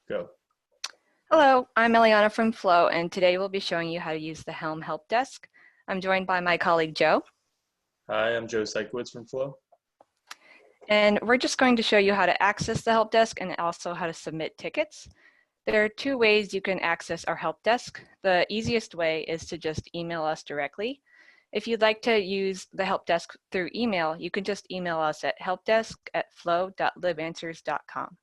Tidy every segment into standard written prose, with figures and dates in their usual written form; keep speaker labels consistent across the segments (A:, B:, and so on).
A: Go.
B: Hello, I'm Eliana from Flow, and today we'll be showing you how to use the HELM Helpdesk. I'm joined by my colleague Joe.
A: Hi, I'm Joe Sykowitz from Flow.
B: And we're just going to show you how to access the help desk and also how to submit tickets. There are two ways you can access our help desk. The easiest way is to just email us directly. If you'd like to use the help desk through email, you can just email us at helpdesk@flow.libanswers.com.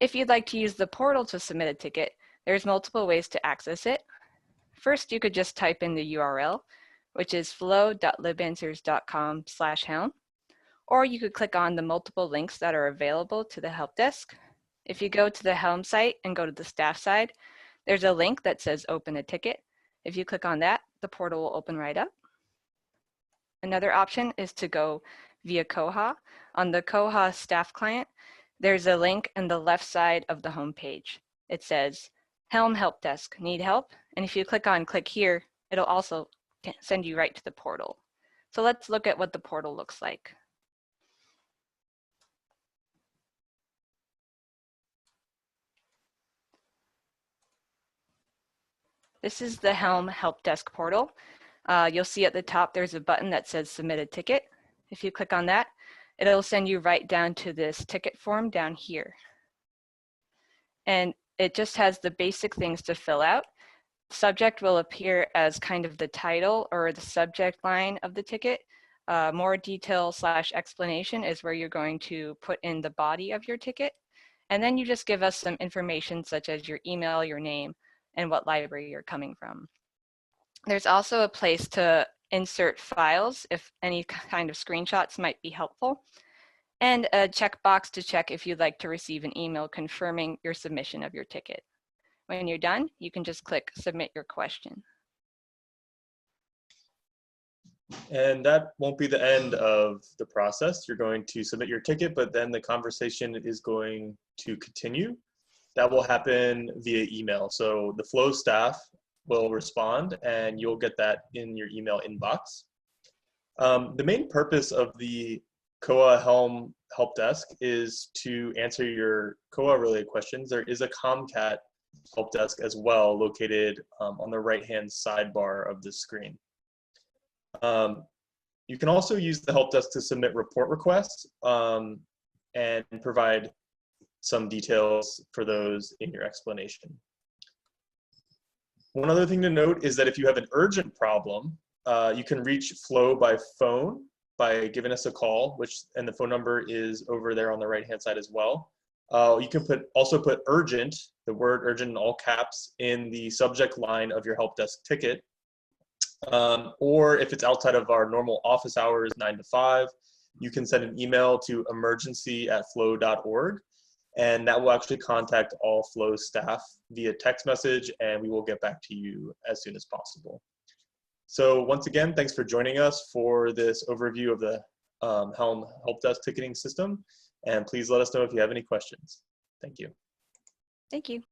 B: If you'd like to use the portal to submit a ticket, there's multiple ways to access it. First, you could just type in the URL, which is flow.libanswers.com/helm, or you could click on the multiple links that are available to the help desk. If you go to the Helm site and go to the staff side, there's a link that says open a ticket. If you click on that, the portal will open right up. Another option is to go via Koha. On the Koha staff client, there's a link on the left side of the home page. It says HELM Helpdesk, need help? And if you click here, it'll also send you right to the portal. So let's look at what the portal looks like. This is the HELM Helpdesk portal. You'll see at the top there's a button that says submit a ticket. If you click on that, it'll send you right down to this ticket form down here. And it just has the basic things to fill out. Subject will appear as kind of the title or the subject line of the ticket. More detail / explanation is where you're going to put in the body of your ticket. And then you just give us some information such as your email, your name, and what library you're coming from. There's also a place to insert files if any kind of screenshots might be helpful, and a checkbox to check if you'd like to receive an email confirming your submission of your ticket. When you're done, you can just click submit your question.
A: And that won't be the end of the process. You're going to submit your ticket, but then the conversation is going to continue. That will happen via email. So the Flow staff will respond and you'll get that in your email inbox. The main purpose of the COA Helm Help Desk is to answer your COA related questions. There is a Comcat help desk as well, located on the right-hand sidebar of the screen. You can also use the help desk to submit report requests and provide some details for those in your explanation. One other thing to note is that if you have an urgent problem, you can reach Flow by phone by giving us a call, and the phone number is over there on the right-hand side as well. You can also put urgent, the word urgent in all caps, in the subject line of your help desk ticket. Or if it's outside of our normal office hours, 9 to 5, you can send an email to emergency@flow.org, and that will actually contact all Flow staff via text message, and we will get back to you as soon as possible. So once again, thanks for joining us for this overview of the HELM Helpdesk ticketing system, and please let us know if you have any questions. Thank you.
B: Thank you.